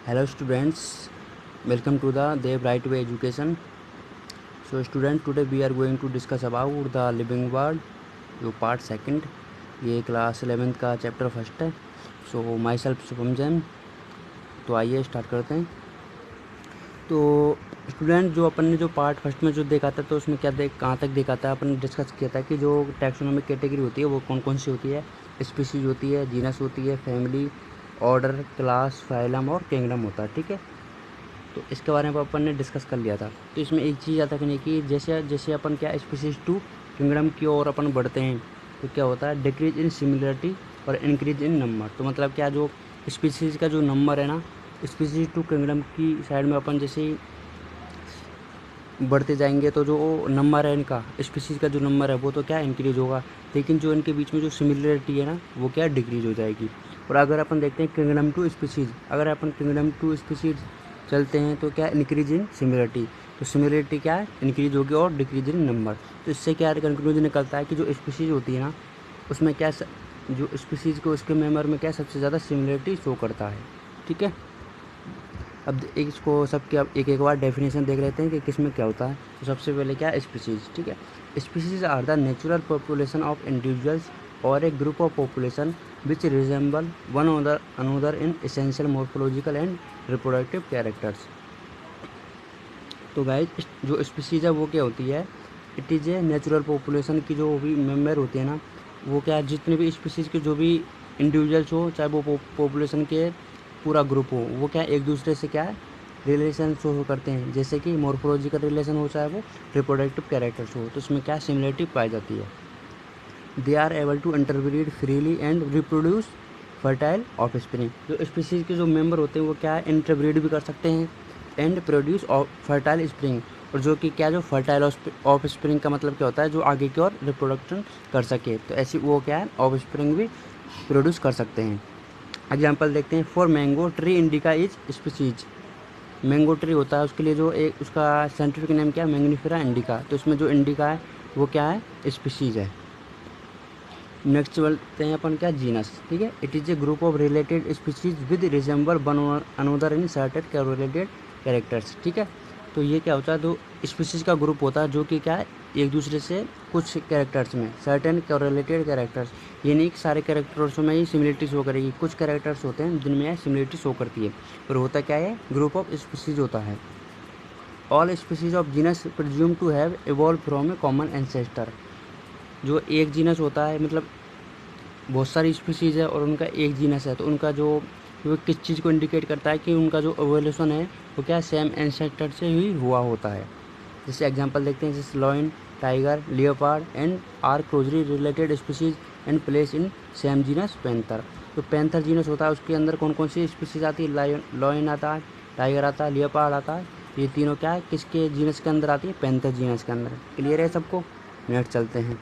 Hello students, welcome to the Dev Right Way Education. So student, today we are going to discuss about the living world, जो part second, ये class 11th का chapter first है. सो my self Shubham Jain. तो आइए start करते हैं. तो student, जो अपन ने जो पार्ट फर्स्ट में जो देखा था, तो उसमें क्या कहाँ तक देखा था, अपन ने डिस्कस किया था कि जो टैक्सोनॉमिक कैटेगरी होती है वो कौन कौन सी होती है. स्पीशीज होती है, जीनस होती है, फैमिली, ऑर्डर, क्लास, फाइलम और किंगडम होता है. ठीक है, तो इसके बारे में अपन ने डिस्कस कर लिया था. तो इसमें एक चीज़ याद रखने की, जैसे जैसे अपन क्या स्पीशीज टू किंगडम की ओर अपन बढ़ते हैं तो क्या होता है, डिक्रीज इन सिमिलरिटी और इंक्रीज इन नंबर. तो मतलब क्या, जो स्पीशीज़ का जो नंबर है ना, स्पीशीज टू किंगडम की साइड में अपन जैसे ही बढ़ते जाएंगे तो जो नंबर है इनका, स्पीशीज़ का जो नंबर है वो तो क्या इंक्रीज होगा, लेकिन जो इनके बीच में जो सिमिलरिटी है ना वो क्या डिक्रीज हो जाएगी. और अगर अपन देखते हैं किंगडम टू स्पीशीज़, अगर अपन किंगडम टू स्पीशीज़ चलते हैं तो क्या इंक्रीज इन सिमिलरिटी, तो सिमिलरिटी क्या है इंक्रीज होगी और डिक्रीज इन नंबर. तो इससे क्या कंक्लूजन निकलता है कि जो स्पीशीज़ होती है ना उसमें क्या जो स्पीशीज़ को उसके मेंबर में क्या सबसे ज़्यादा सिमिलरिटी शो करता है. ठीक है, अब इसको सबके अब एक एक बार डेफिनेशन देख लेते हैं कि किस में क्या होता है. तो सबसे पहले क्या है स्पीशीज़. ठीक है, species are the natural population of individuals और a group of population which resemble one another in essential morphological and reproductive characters. तो गाइस, जो स्पीशीज़ है वो क्या होती है, it is a natural population की जो भी मेम्बर होते हैं ना, वो क्या जितने भी स्पीशीज़ के जो भी इंडिविजुअल्स हो, चाहे वो पॉपुलेशन के पूरा ग्रुप हो, वो क्या एक दूसरे से क्या है रिलेशन शो करते हैं, जैसे कि मॉर्फोलॉजिकल रिलेशन हो चाहे वो रिप्रोडक्टिव कैरेक्टर्स हो, तो इसमें क्या सिमिलरिटी पाई जाती है. They are able to interbreed freely and reproduce fertile offspring. जो स्पीशीज़ के जो मेंबर होते हैं वो क्या है इंटरब्रीड भी कर सकते हैं एंड प्रोड्यूस फर्टाइल स्प्रिंग, और जो कि क्या जो फर्टाइल ऑफ स्प्रिंग का मतलब क्या होता है, जो आगे की ओर रिप्रोडक्शन कर सके, तो ऐसी वो क्या है ऑफ स्प्रिंग भी प्रोड्यूस कर सकते हैं. एग्जाम्पल देखते हैं. For mango tree indica is species. Mango tree होता है, उसके लिए जो एक उसका साइंटिफिक नेम क्या है मैंगनीफेरा इंडिका, तो उसमें जो इंडिका है वो क्या है स्पीशीज है. नेक्स्ट बोलते हैं अपन क्या जीनस. ठीक है, it is A group of related species with resemble one another in certain correlated characters. ठीक है, तो ये क्या होता है, तो स्पीशीज का ग्रुप होता है जो कि क्या है एक दूसरे से कुछ कैरेक्टर्स में सर्टेन कोरिलेटेड कैरेक्टर्स, ये नहीं कि सारे कैरेक्टर्स में ही सिमिलरिटी शो करेगी, कुछ कैरेक्टर्स होते हैं जिनमें सिमिलरिटी शो करती है, पर होता क्या है ग्रुप ऑफ स्पीशीज होता है. All species of genus presume to have evolve from a common ancestor. जो एक जीनस होता है, मतलब बहुत सारी स्पीशीज़ है और उनका एक जीनस है, तो उनका जो वो किस चीज़ को इंडिकेट करता है कि उनका जो एवोल्यूशन है वो क्या सेम एंसेस्टर से ही हुआ होता है. जैसे एग्जांपल देखते हैं, जैसे lion, tiger, leopard and are closely related species and place in same genus panther. तो पैंथर जीनस होता है, उसके अंदर कौन कौन सी स्पीशीज आती है, लॉयन आता है, टाइगर आता है, लियोपार्ड आता है. ये तीनों क्या है किसके जीनस के अंदर आती है, पैंथर जीनस के अंदर. क्लियर है सबको. नेक्स्ट चलते हैं.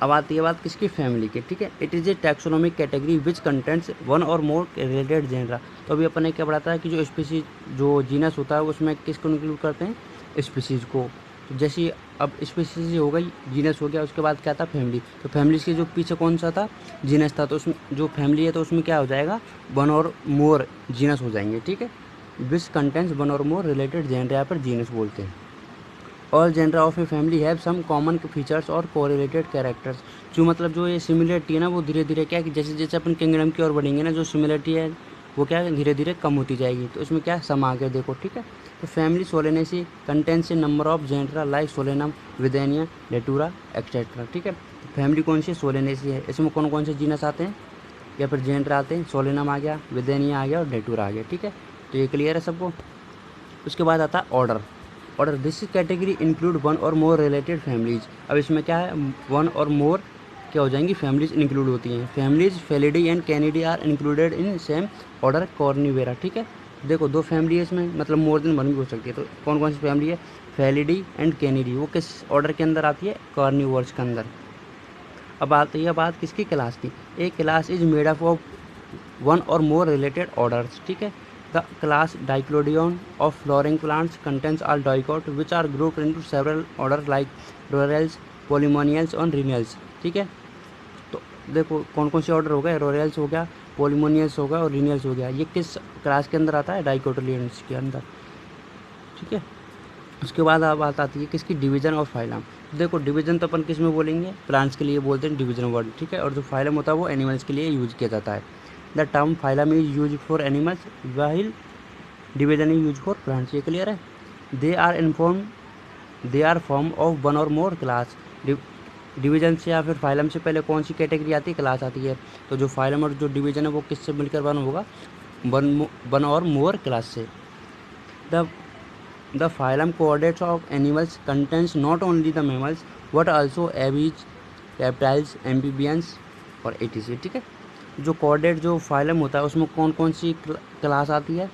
अब आती है बात किसकी, फैमिली की. ठीक है, it is A taxonomic category which contents one or more related genera. तो अभी अपन ने क्या पढ़ा था कि जो स्पीशीज जो जीनस होता है उसमें किसको इंक्लूड करते हैं, स्पीशीज़ को. तो जैसे अब स्पीशीज हो गई, जीनस हो गया, उसके बाद क्या था फैमिली. तो फैमिली के जो पीछे कौन सा था, जीनस था, तो उसमें जो फैमिली है तो उसमें क्या हो जाएगा वन और मोर जीनस हो जाएंगे. ठीक है, विच contents one or more related genera, यहाँ पर जीनस बोलते हैं. All genera of a family have some common features और कोरिलेटेड कैरेक्टर्स. जो मतलब जो ये सिमिलरिटी है ना वो धीरे धीरे क्या है कि जैसे जैसे अपन किंगडम की ओर बढ़ेंगे ना, जो सिमिलरिटी है वो क्या है धीरे धीरे कम होती जाएगी. तो इसमें क्या सम आ गया देखो. ठीक है, तो family Solanaceae contents a number of genera like Solanum, Withania, Datura etcetera. ठीक है, तो फैमिली कौन सी सोलेनेसी है, इसमें कौन कौन से जीनस आते हैं या फिर जेनरा आते हैं, सोलेनम आ गया, विदेनिया आ गया और डेटूरा आ गया. ठीक है, तो ये क्लियर है सबको. उसके बाद आता है order. Order this category include one or more related families. अब इसमें क्या है वन और मोर क्या हो जाएंगी फैमिलीज इंक्लूड होती हैं. Families Felidae and Canidae are included in same order Carnivora. ठीक है, देखो दो फैमिली है इसमें, मतलब मोर देन वन भी हो सकती है. तो कौन कौन सी फैमिली है, फेलिडी एंड कैनिडी, वो किस ऑर्डर के अंदर आती है, कॉर्निवर्स के अंदर. अब आती है बात किसकी, क्लास की. A class is made up of one or more related orders. ठीक है, the class Dicotyledonae of flowering plants contains are dicot which are grouped into several order like Rosales, Polemoniales और रिनियल्स. ठीक है, तो देखो कौन कौन से ऑर्डर हो गए, रोरेल्स हो गया, पॉलिमोनियस हो गया और लीनियर्स हो गया। ये किस क्लास के अंदर आता है? डाइकोटिलियंस के अंदर, ठीक है। उसके बाद अब बात आती है किसकी? डिवीजन और फाइलम। देखो डिवीजन तो अपन किस में बोलेंगे? प्लांट्स के लिए बोलते हैं डिवीजन वर्ड, ठीक है। और जो फाइलम होता है वो एनिमल्स के लिए यूज किया जाता है। The term phylum is use for animals while division is use for plants. ये क्लियर है? They are form of one or more class. Division से या फिर फाइलम से पहले कौन सी कैटेगरी आती है? क्लास आती है। तो जो फाइलम और जो डिवीजन है वो किससे मिलकर बन होगा? वन और मोर क्लास से। The The phylum Chordates of animals contains not only the mammals but also aves, reptiles, amphibians और etc. ठीक है। जो कॉर्डेट जो फाइलम होता है उसमें कौन कौन सी क्लास आती है?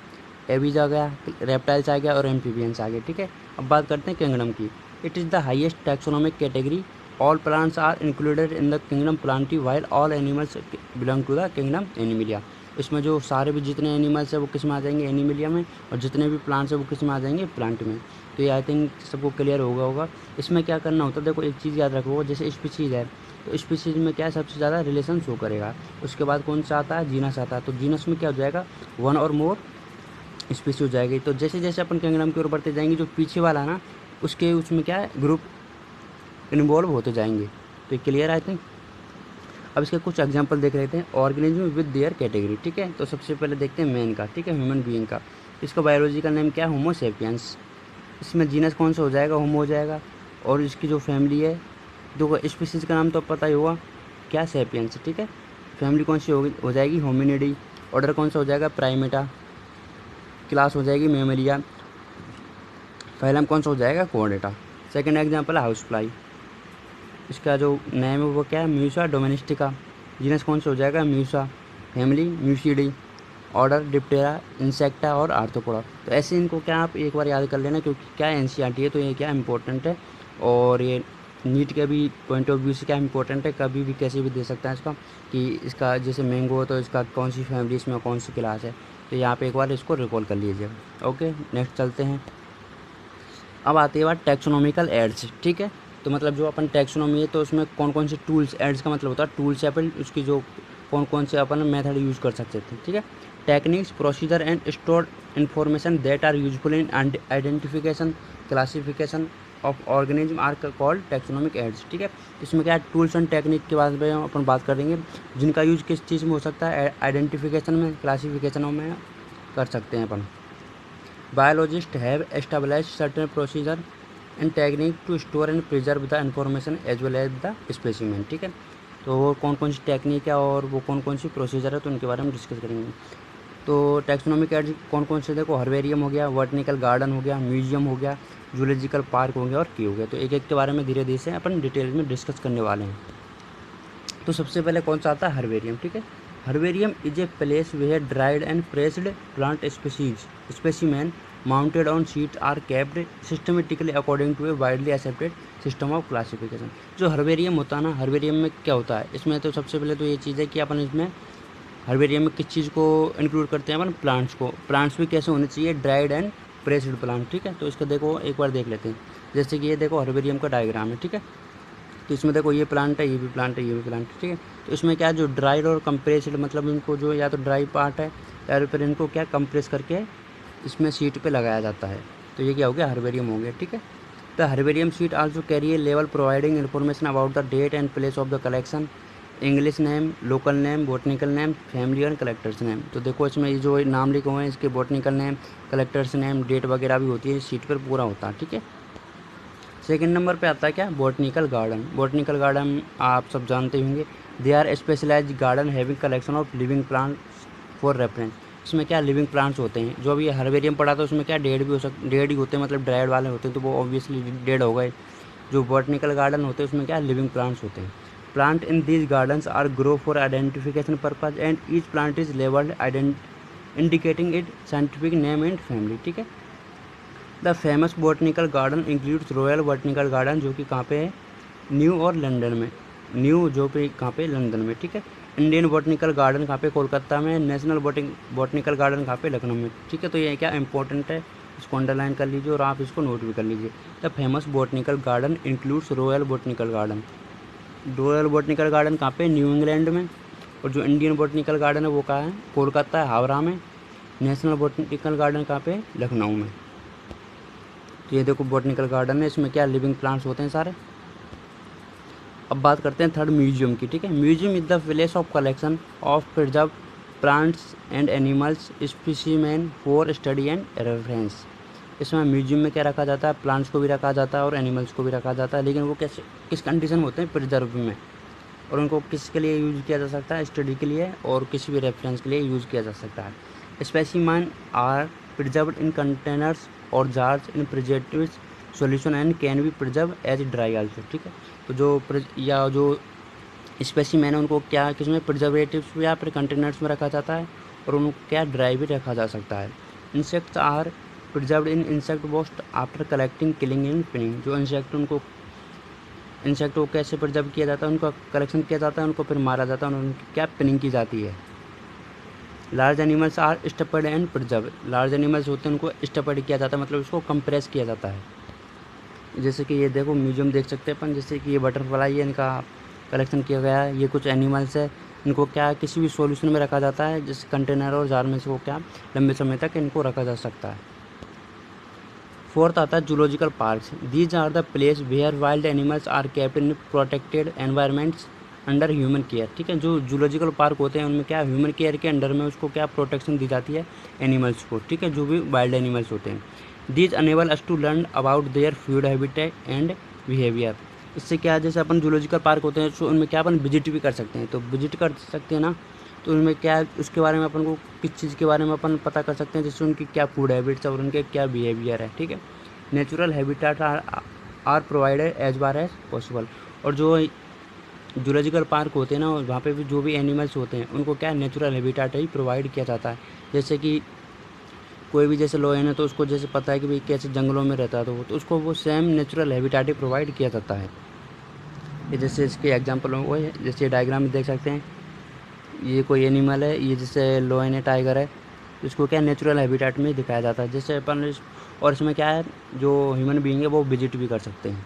एवीज आ गया, रेप्टाइल्स आ गया और एम्फीबियंस आ गए, ठीक है। अब बात करते हैं किंगडम की। It is the highest taxonomic category. All plants are included in the kingdom plantae while all animals belong to the kingdom animalia. इसमें जो सारे भी जितने एनिमल्स है वो किस में आ जाएंगे? एनिमिलिया में। और जितने भी प्लांट्स है वो किस में आ जाएंगे? प्लांट में। तो ये आई थिंक सबको क्लियर होगा। इसमें क्या करना होता है? देखो एक चीज़ याद रखो, जैसे स्पीशीज़ है तो स्पीशीज़ में क्या है? सबसे ज़्यादा रिलेशन शो करेगा। उसके बाद कौन सा आता है? जीनस आता है। तो जीनस में क्या हो जाएगा? वन और मोर स्पीशीज हो जाएगी। तो जैसे जैसे अपन किंगडम की ओर बढ़ते जाएंगे जो पीछे वाला है ना उसके उसमें क्या है? ग्रुप इन्वॉल्व होते जाएंगे। तो ये क्लियर आई थिंक। अब इसके कुछ एग्जांपल देख लेते हैं। ऑर्गेनिज्म विद देयर कैटेगरी, ठीक है। तो सबसे पहले देखते हैं मैन का, ठीक है, ह्यूमन बीइंग का। इसका बायोलॉजिकल नेम क्या है? होमो सेपियंस। इसमें जीनस कौन सा हो जाएगा? होमो हो जाएगा। और इसकी जो फैमिली है, देखो स्पीसीज का नाम तो पता ही होगा क्या? सेपियंस, ठीक है। फैमिली कौन सी हो जाएगी? होमिनिडी। ऑर्डर कौन सा हो जाएगा? प्राइमेटा। क्लास हो जाएगी मेमेलिया। फाइलम कौन सा हो जाएगा? कोर्डेटा। सेकंड एग्जांपल है हाउस फ्लाई। इसका जो नेम है वो क्या है? Musa domestica. जीनस कौन सा हो जाएगा? Musa. Family म्यूसिडी। Order Diptera, insecta और आर्थ्रोपोडा। तो ऐसे इनको क्या आप एक बार याद कर लेना क्योंकि क्या एनसीईआरटी है तो ये क्या इंपॉर्टेंट है। और ये नीट के भी पॉइंट ऑफ व्यू से क्या इंपॉर्टेंट है, कभी भी कैसे भी दे सकता है इसका कि इसका जैसे मैंगो है तो इसका कौन सी फैमिली, इसमें कौन सी क्लास है। तो यहाँ पे एक बार इसको रिकॉल कर लीजिएगा। ओके नेक्स्ट चलते हैं। अब आती है बात टैक्सोनॉमिकल एड्स, ठीक है। तो मतलब जो अपन टैक्सोनॉमी है तो उसमें कौन कौन से टूल्स, एड्स का मतलब होता है टूल्स या फिर उसकी जो कौन कौन से अपन मेथड यूज़ कर सकते थे, ठीक है। Techniques, procedure and store information that are useful in identification, classification of organism are called taxonomic aids, ठीक है। इसमें क्या है? टूल्स एंड टेक्निक के बारे में अपन बात करेंगे जिनका यूज किस चीज़ में हो सकता है? आइडेंटिफिकेशन में, क्लासिफिकेशन में कर सकते हैं अपन। Biologists have established certain procedure and technique to store and preserve the information as well as the specimen, ठीक है। तो वो कौन कौन सी टेक्निक है और वो कौन कौन सी प्रोसीजर है तो उनके बारे में डिस्कस करेंगे। तो टैक्सोनॉमिक एड्स कौन कौन से? देखो हर्बेरियम हो गया, बॉटनिकल गार्डन हो गया, म्यूजियम हो गया, जूलॉजिकल पार्क हो गया और की हो गया। तो एक एक के बारे में धीरे धीरे से अपन डिटेल में डिस्कस करने वाले हैं। तो सबसे पहले कौन सा आता है? हर्बेरियम, ठीक है। Herbarium is a place where dried and pressed plant specimen mounted on sheet are kept systematically according to a widely accepted system of classification. जो हर्बेरियम होता है ना, हर्बेरियम में क्या होता है? इसमें तो सबसे पहले तो ये चीज़ है कि अपन इसमें हर्बेरियम में किस चीज़ को इंक्लूड करते हैं? अपन प्लांट्स को। प्लांट्स भी कैसे होने चाहिए? ड्राइड एंड प्रेस्ड प्लांट, ठीक है। तो इसका देखो एक बार देख लेते हैं। जैसे कि ये देखो हर्बेरियम का डायग्राम है, ठीक है। तो इसमें देखो ये प्लांट है, ये भी प्लांट है, ये भी प्लांट है, ठीक है। तो इसमें क्या जो ड्राइड और कंप्रेस्ड, मतलब इनको जो या तो ड्राई पार्ट है या फिर इनको क्या कंप्रेस करके इसमें शीट पे लगाया जाता है। तो ये क्या हो गया? हर्बेरियम हो गया, ठीक है। The herbarium sheet also carry a लेवल providing information about the date and place of the collection, English name, local name, botanical name, family और कलेक्टर्स नेम। तो देखो इसमें ये जो नाम लिखे हुए हैं इसके botanical name, collector's name, date वगैरह भी होती है, शीट पर पूरा होता है, ठीक है। सेकंड नंबर पे आता है क्या? Botanical garden. बॉटनिकल गार्डन आप सब जानते होंगे। They are specialised garden having collection of living plants for reference. इसमें क्या लिविंग प्लांट्स होते हैं। जो अभी हर्बेरियम पढ़ा था उसमें क्या डेड भी हो डेड ही होते हैं, मतलब ड्राइड वाले होते हैं तो वो ऑब्वियसली डेड हो गए। जो बॉटनिकल गार्डन होते हैं उसमें क्या लिविंग प्लांट्स होते हैं। Plant in these gardens are grow for identification purpose and each plant is labelled indicating it scientific name and family, ठीक है। The famous botanical garden includes royal botanical garden जो कि कहाँ पे है? न्यू और लंदन में। न्यू जो पे कहाँ पे? लंदन में, ठीक है। इंडियन बॉटनिकल गार्डन कहाँ पे? कोलकाता में। नेशनल बॉटनिकल गार्डन कहाँ पे? लखनऊ में, ठीक है। तो ये क्या इंपॉर्टेंट है, इसको अंडरलाइन कर लीजिए और आप इसको नोट भी कर लीजिए। The famous botanical garden includes royal botanical garden. Royal botanical garden कहाँ पे? न्यू इंग्लैंड में। और जो इंडियन बॉटनिकल गार्डन है वो कहाँ है, कोलकाता है, हावड़ा में। नेशनल बॉटनिकल गार्डन कहाँ पे, लखनऊ में। तो ये देखो बॉटनिकल गार्डन है, इसमें क्या लिविंग प्लांट्स होते हैं सारे। अब बात करते हैं थर्ड म्यूजियम की, ठीक है। Museum is the place of collection of preserve plants and animals specimen for study and reference. इसमें म्यूजियम में क्या रखा जाता है, प्लांट्स को भी रखा जाता है और एनिमल्स को भी रखा जाता है, लेकिन वो कैसे किस कंडीशन में होते हैं, प्रिजर्व में। और उनको किसके लिए यूज़ किया जा सकता है, स्टडी के लिए और किसी भी रेफरेंस के लिए यूज़ किया जा सकता है। Specimen are preserved in containers और jars in preservative solution and can be preserve as dry also, ठीक है। तो जो स्पेसिमेन है उनको क्या किसमें, प्रिजर्वेटिव्स या फिर कंटेनर्स में रखा जाता है और उनको क्या ड्राई भी रखा जा सकता है। Insects are preserved in insect वोस्ट after collecting killing and pinning. जो इंसेक्ट को कैसे प्रिजर्व किया जाता है, उनका कलेक्शन किया जाता है, उनको फिर मारा जाता है और उनकी क्या पिनिंग की जाती है। Large animals are stuffed and preserve. Large animals होते हैं उनको स्टफड किया जाता है, मतलब उसको कंप्रेस किया जाता है। जैसे कि ये देखो म्यूजियम देख सकते हैं अपन, जैसे कि ये बटरफ्लाई है, इनका कलेक्शन किया गया है। ये कुछ एनिमल्स है, इनको क्या किसी भी सॉल्यूशन में रखा जाता है, जैसे कंटेनर और जार में, इसको क्या लंबे समय तक इनको रखा जा सकता है। फोर्थ आता है zoological parks. These are the place where wild animals are kept in protected environments under human care, ठीक है। जो जूलॉजिकल पार्क होते हैं उनमें क्या ह्यूमन केयर के अंडर में उसको क्या प्रोटेक्शन दी जाती है एनिमल्स को, ठीक है, जो भी वाइल्ड एनिमल्स होते हैं। These enable us to learn about their food habitat and behaviour. इससे क्या है, जैसे अपन जूलॉजिकल पार्क होते हैं तो उनमें क्या अपन विजिट भी कर सकते हैं, तो विजिट कर सकते हैं ना, तो उनमें क्या है उसके बारे में अपन को किस चीज़ के बारे में अपन पता कर सकते हैं, जैसे उनकी क्या फूड हैबिट्स और उनके क्या बिहेवियर है, ठीक है। Natural habitat are provided as bar as possible. और जो जूलॉजिकल पार्क होते हैं ना, वहाँ पे भी जो भी एनिमल्स होते हैं उनको क्या नेचुरल हैबिटेट ही प्रोवाइड किया जाता है। जैसे कि कोई भी जैसे लोयन है तो उसको जैसे पता है कि भाई कैसे जंगलों में रहता है, तो उसको वो सेम नेचुरल हैबिटेट ही प्रोवाइड किया जाता है। ये जैसे इसके एग्जांपल वो है, जैसे डायग्राम में देख सकते हैं, ये कोई एनिमल है, ये जैसे लोयन है, टाइगर है, इसको क्या नेचुरल हैबिटेट में दिखाया जाता है जैसे अपन और इसमें क्या है जो ह्यूमन बीइंग है वो विजिट भी कर सकते हैं।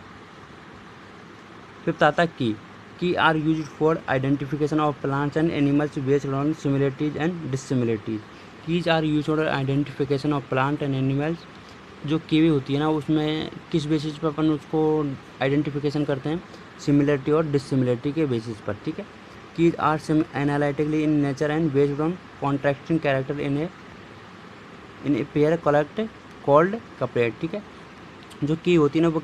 फिफ्थ आता है key are use for identification of plants and animals based on similarities and dissimilarities. Keys are use for identification of plant and animals. जो कीवी होती है ना, उसमें किस बेसिस पर अपन उसको आइडेंटिफिकेशन करते हैं, सिमिलरिटी और डिससिमिलरिटी के बेसिस पर, ठीक है। Keys are analytically in nature and based on contracting character in a pair collect called couplet, ठीक है। जो की होती है ना वो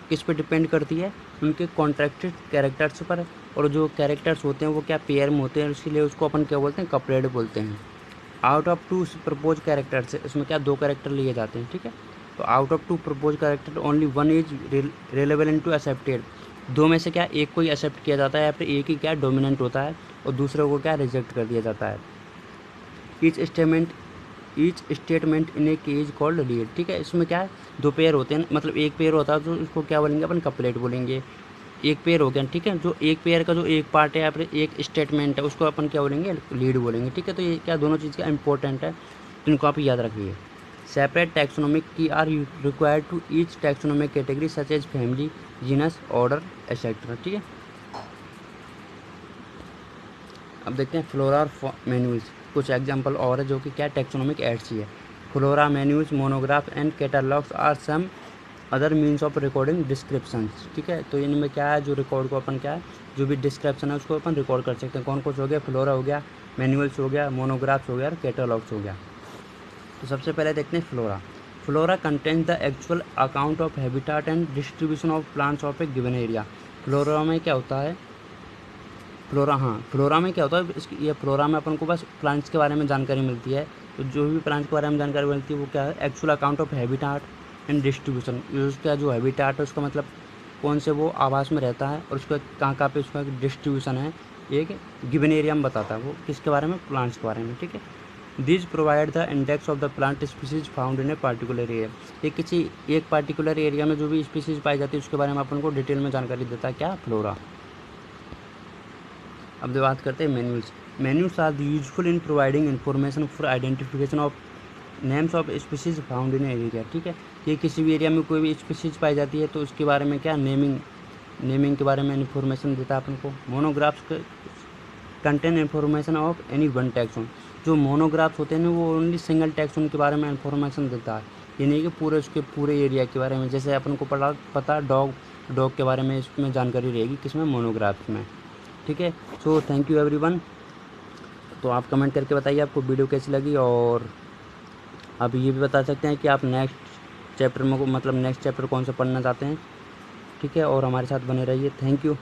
किस पे डिपेंड करती है, उनके कॉन्ट्रैक्टेड कैरेक्टर्स पर। और जो कैरेक्टर्स होते हैं वो क्या पेयर में होते हैं, इसलिए उसको अपन क्या बोलते हैं, कपलेट बोलते हैं। आउट ऑफ 2 प्रपोज कैरेक्टर्स है, इसमें क्या 2 कैरेक्टर लिए जाते हैं, ठीक है। तो out of 2 propose character only 1 is relevant to accepted. 2 में से क्या एक को ही एक्सेप्ट किया जाता है या फिर एक ही क्या डोमिनेंट होता है और दूसरे को क्या रिजेक्ट कर दिया जाता है। Each statement in a cage called lead, ठीक है। इसमें क्या है 2 पेयर होते हैं, मतलब एक पेयर होता है तो उसको क्या बोलेंगे अपन, कपलेट बोलेंगे। एक पेयर हो गया, ठीक है। जो एक पेयर का जो एक पार्ट है या फिर एक स्टेटमेंट है उसको अपन क्या बोलेंगे, लीड बोलेंगे, ठीक है। तो ये क्या दोनों चीज़ का इंपॉर्टेंट है, तो इनको आप याद रखिए। Separate taxonomic key are required to each taxonomic category such as family, genus, order etcetera, ठीक है। अब देखते हैं फ्लोरा और मैन्यूल्स, कुछ एग्जांपल और है जो कि क्या टैक्सोनॉमिक एड्स ही है। Flora, manuals, monograph and catalogues are some other means of recording descriptions, ठीक है। तो इनमें क्या है, जो रिकॉर्ड को अपन क्या है, जो भी डिस्क्रिप्शन है उसको अपन रिकॉर्ड कर सकते हैं। कौन कौन हो गया, फ्लोरा हो गया, मैनुअल्स हो गया, मोनोग्राफ्स हो गया और कैटलॉग्स हो गया। तो सबसे पहले देखते हैं flora. Flora contains the actual account of habitat and distribution of plants of A given area. Flora में क्या होता है, फ्लोरा में क्या होता है, ये फ्लोरा में अपन को बस प्लांट्स के बारे में जानकारी मिलती है। तो जो भी प्लांट्स के बारे में जानकारी मिलती है वो क्या है, actual account of habitat and distribution. उसका जो हैबिटेट है उसका मतलब कौन से वो आवास में रहता है और उसका कहाँ पे उसका डिस्ट्रीब्यूशन है, एक गिवन एरिया में बताता है, वो किसके बारे में, प्लांट्स के बारे में, ठीक है। This provide the index of the plant species found in a particular area. ये किसी एक पार्टिकुलर एरिया में जो भी स्पीसीज पाई जाती है उसके बारे में अपन को डिटेल में जानकारी देता है क्या, फ्लोरा। अब बात करते हैं manuals. Manuals are useful in providing information for identification of names of species found in area, ठीक है। ये किसी भी एरिया में कोई भी स्पीसीज पाई जाती है तो उसके बारे में क्या नेमिंग के बारे में इन्फॉर्मेशन देता है अपन को। Monographs contain information of any one taxon. जो मोनोग्राफ्स होते हैं ना वो ओनली सिंगल टैक्सोन के बारे में इन्फॉर्मेशन देता है, ये नहीं कि पूरे उसके पूरे एरिया के बारे में। जैसे अपन को पता डॉग के बारे में इसमें जानकारी रहेगी किसमें, मोनोग्राफ्स में। ठीक है, सो थैंक यू एवरीवन। तो आप कमेंट करके बताइए आपको वीडियो कैसी लगी, और आप ये भी बता सकते हैं कि आप नेक्स्ट चैप्टर में नेक्स्ट चैप्टर कौन सा पढ़ना चाहते हैं। ठीक है, और हमारे साथ बने रहिए। Thank you.